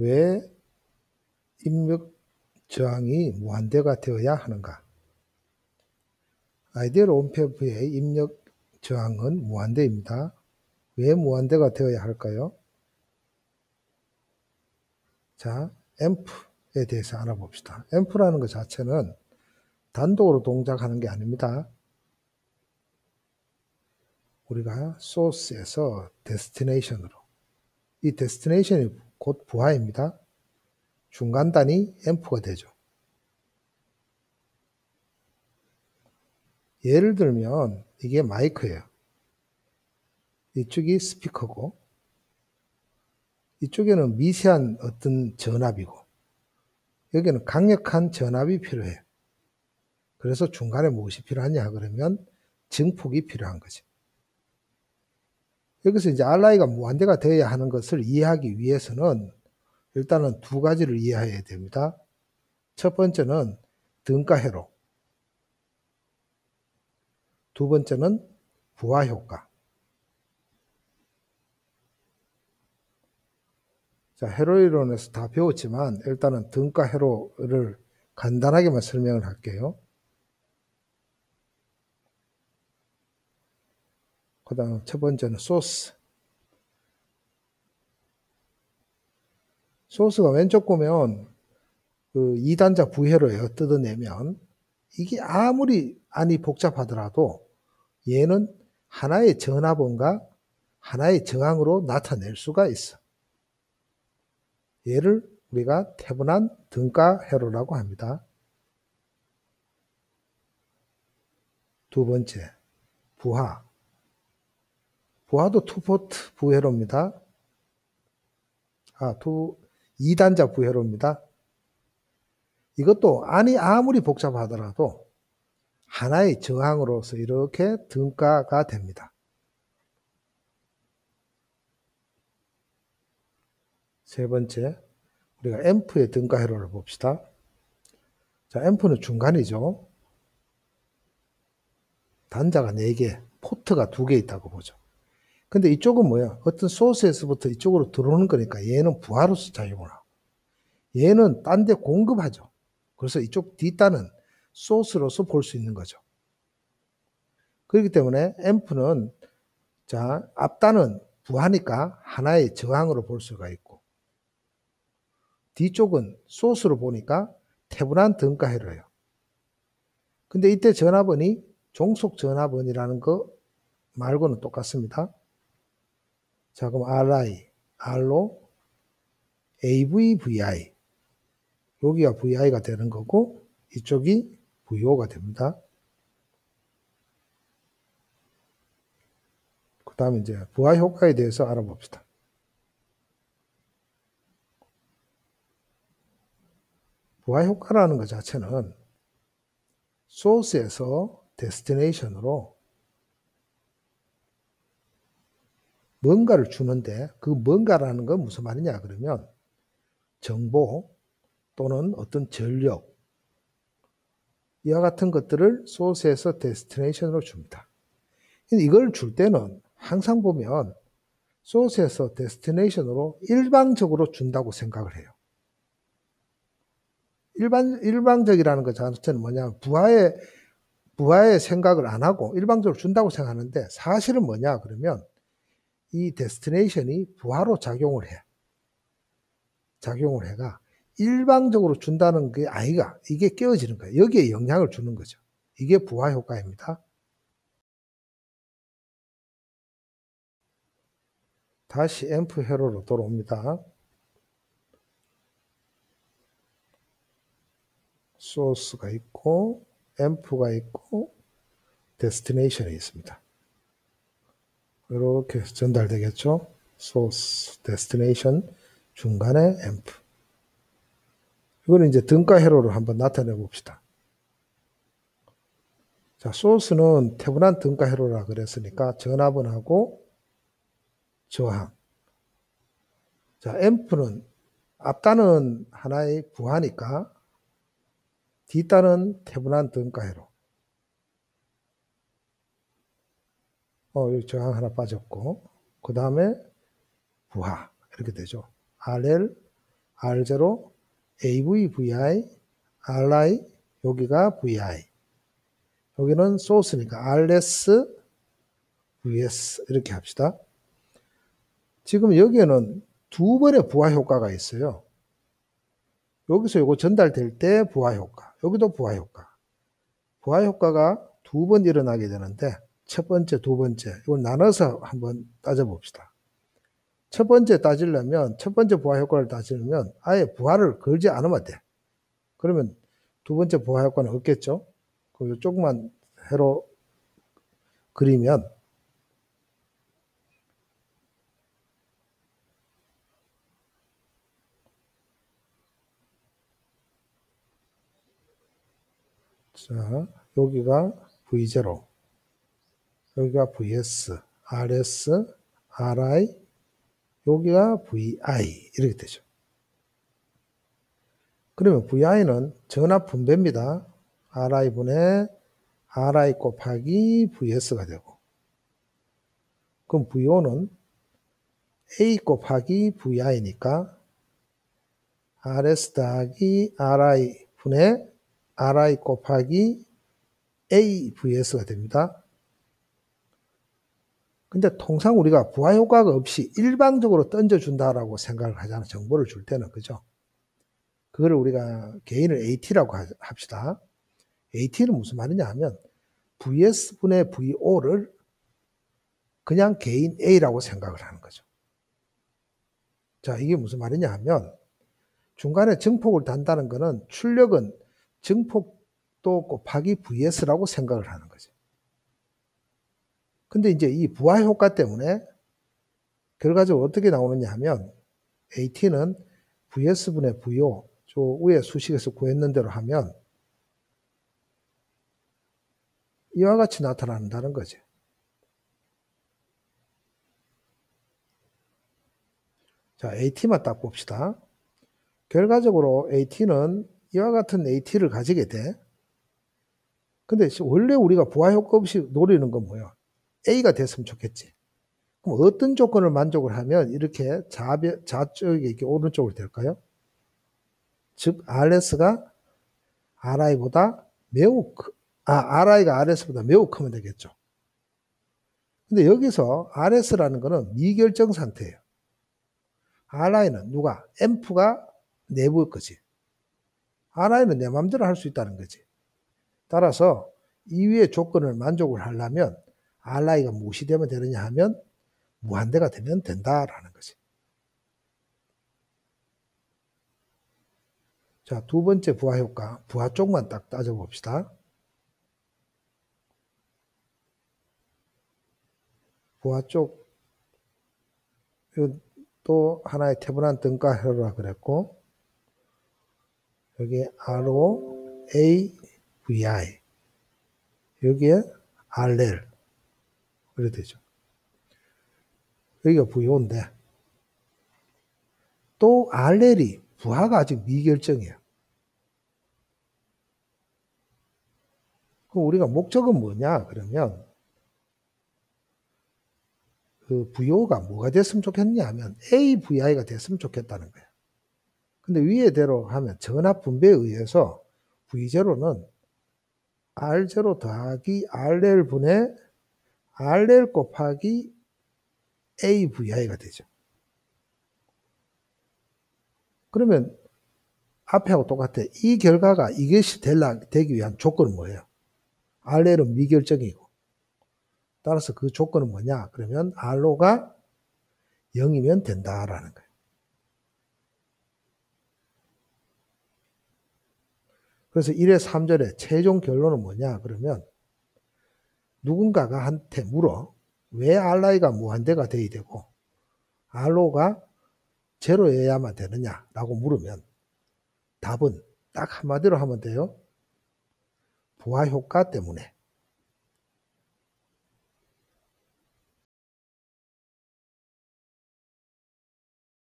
왜 입력 저항이 무한대가 되어야 하는가? 아이디얼 온프의 입력 저항은 무한대입니다. 왜 무한대가 되어야 할까요? 자, 앰프에 대해서 알아봅시다. 앰프라는 것 자체는 단독으로 동작하는 게 아닙니다. 우리가 소스에서 데스티네이션으로, 이 데스티네이션이 곧 부하입니다. 중간단이 앰프가 되죠. 예를 들면 이게 마이크예요. 이쪽이 스피커고 이쪽에는 미세한 어떤 전압이고 여기는 강력한 전압이 필요해요. 그래서 중간에 무엇이 필요하냐 그러면 증폭이 필요한 거죠. 여기서 이제 RI가 무한대가 되어야 하는 것을 이해하기 위해서는 일단은 두 가지를 이해해야 됩니다. 첫 번째는 등가 회로, 두 번째는 부하 효과. 자, 회로 이론에서 다 배웠지만 일단은 등가 회로를 간단하게만 설명을 할게요. 그 다음 첫 번째는 소스. 소스가 왼쪽 보면 그 2단자 부회로예요. 뜯어내면. 이게 아무리 안이 복잡하더라도 얘는 하나의 전압원과 하나의 저항으로 나타낼 수가 있어. 얘를 우리가 태분한 등가 회로라고 합니다. 두 번째, 부하. 부하도 투포트 부회로입니다. 2단자 부회로입니다. 이것도 안이 아무리 복잡하더라도 하나의 저항으로서 이렇게 등가가 됩니다. 세 번째, 우리가 앰프의 등가 회로를 봅시다. 자, 앰프는 중간이죠. 단자가 4개, 포트가 2개 있다고 보죠. 근데 이쪽은 뭐야? 어떤 소스에서부터 이쪽으로 들어오는 거니까 얘는 부하로서 작용을 하고 얘는 딴 데 공급하죠. 그래서 이쪽 뒷단은 소스로서 볼 수 있는 거죠. 그렇기 때문에 앰프는 자, 앞단은 부하니까 하나의 저항으로 볼 수가 있고 뒤쪽은 소스로 보니까 태분한 등가 회로예요. 근데 이때 전압원이 종속 전압원이라는 거 말고는 똑같습니다. 자, 그럼 RI, R로 AV, VI. 여기가 VI가 되는 거고 이쪽이 VO가 됩니다. 그 다음에 이제 부하 효과에 대해서 알아봅시다. 부하 효과라는 것 자체는 소스에서 데스티네이션으로 뭔가를 주는데 그 뭔가라는 건 무슨 말이냐 그러면 정보 또는 어떤 전력 이와 같은 것들을 소스에서 데스티네이션으로 줍니다. 이걸 줄 때는 항상 보면 소스에서 데스티네이션으로 일방적으로 준다고 생각을 해요. 일방적이라는 것 자체는 뭐냐 부하의 생각을 안 하고 일방적으로 준다고 생각하는데 사실은 뭐냐 그러면 이 데스티네이션이 부하로 작용을 해. 작용을 해가 일방적으로 준다는 게 아이가 이게 깨어지는 거예요. 여기에 영향을 주는 거죠. 이게 부하 효과입니다. 다시 앰프 회로로 돌아옵니다. 소스가 있고 앰프가 있고 데스티네이션이 있습니다. 이렇게 전달되겠죠. 소스, 데스티네이션, 중간에 앰프. 이거는 이제 등가 회로를 한번 나타내 봅시다. 자, 소스는 태분한 등가 회로라 그랬으니까 전압원하고 저항. 자, 앰프는 앞단은 하나의 부하니까 뒷단은 태분한 등가 회로. 여기 저항 하나 빠졌고 그 다음에 부하 이렇게 되죠. RL, R0, AV, VI, RI, 여기가 VI. 여기는 소스니까 RS, VS 이렇게 합시다. 지금 여기에는 두 번의 부하 효과가 있어요. 여기서 이거 전달될 때 부하 효과, 여기도 부하 효과. 부하 효과가 두 번 일어나게 되는데 첫 번째, 두 번째 이걸 나눠서 한번 따져봅시다. 첫 번째 따지려면 첫 번째 부하 효과를 따지려면 아예 부하를 걸지 않으면 돼. 그러면 두 번째 부하 효과는 없겠죠. 그리고 조금만 해로 그리면 자, 여기가 V0, 여기가 VS, RS, RI, 여기가 VI 이렇게 되죠. 그러면 VI는 전압 분배입니다. RI분의 RI 곱하기 VS가 되고, 그럼 VO는 A 곱하기 VI니까 RS 더하기 RI 분의 RI 곱하기 AVS가 됩니다. 근데 통상 우리가 부하 효과가 없이 일방적으로 던져준다라고 생각을 하잖아요. 정보를 줄 때는. 그죠? 그거를 우리가 개인을 AT라고 합시다. AT는 무슨 말이냐 하면 VS분의 VO를 그냥 개인 A라고 생각을 하는 거죠. 자, 이게 무슨 말이냐 하면 중간에 증폭을 단다는 거는 출력은 증폭도 곱하기 VS라고 생각을 하는 거죠. 근데 이제 이 부하 효과 때문에 결과적으로 어떻게 나오느냐 하면 AT는 VS분의 VO, 저 위에 수식에서 구했는 대로 하면 이와 같이 나타난다는 거죠. 자, AT만 딱 봅시다. 결과적으로 AT는 이와 같은 AT를 가지게 돼. 근데 원래 우리가 부하 효과 없이 노리는 건 뭐야? A가 됐으면 좋겠지. 그럼 어떤 조건을 만족을 하면 이렇게 좌쪽에 이렇게 오른쪽으로 될까요? 즉, RS가 RI보다 RI가 RS보다 매우 크면 되겠죠. 근데 여기서 RS라는 거는 미결정 상태예요. RI는 누가? 앰프가 내부일 거지. RI는 내 마음대로 할 수 있다는 거지. 따라서 이 위의 조건을 만족을 하려면 RI가 무엇이 되면 되느냐 하면 무한대가 되면 된다라는 거지. 자, 두 번째 부하 효과, 부하 쪽만 딱 따져봅시다. 부하 쪽, 또 하나의 태분한 등가회로라 그랬고, 여기에 RO, A, VI, 여기에 RL, 이렇게 되죠. 여기가 VO인데, 또 RL이 부하가 아직 미결정이에요. 그럼 우리가 목적은 뭐냐? 그러면 그 VO가 뭐가 됐으면 좋겠냐 하면 AVI가 됐으면 좋겠다는 거예요. 근데 위에대로 하면 전압 분배에 의해서 V0는 R0 더하기 RL분의 RL 곱하기 AVI가 되죠. 그러면 앞에하고 똑같아. 이 결과가 이것이 되기 위한 조건은 뭐예요? RL은 미결정이고. 따라서 그 조건은 뭐냐? 그러면 R로가 0이면 된다라는 거예요. 그래서 1회 3절의 최종 결론은 뭐냐? 그러면 누군가가 한테 물어. 왜 RI가 무한대가 돼야 되고 R로가 제로여야만 되느냐라고 물으면 답은 딱 한마디로 하면 돼요. 부하 효과 때문에.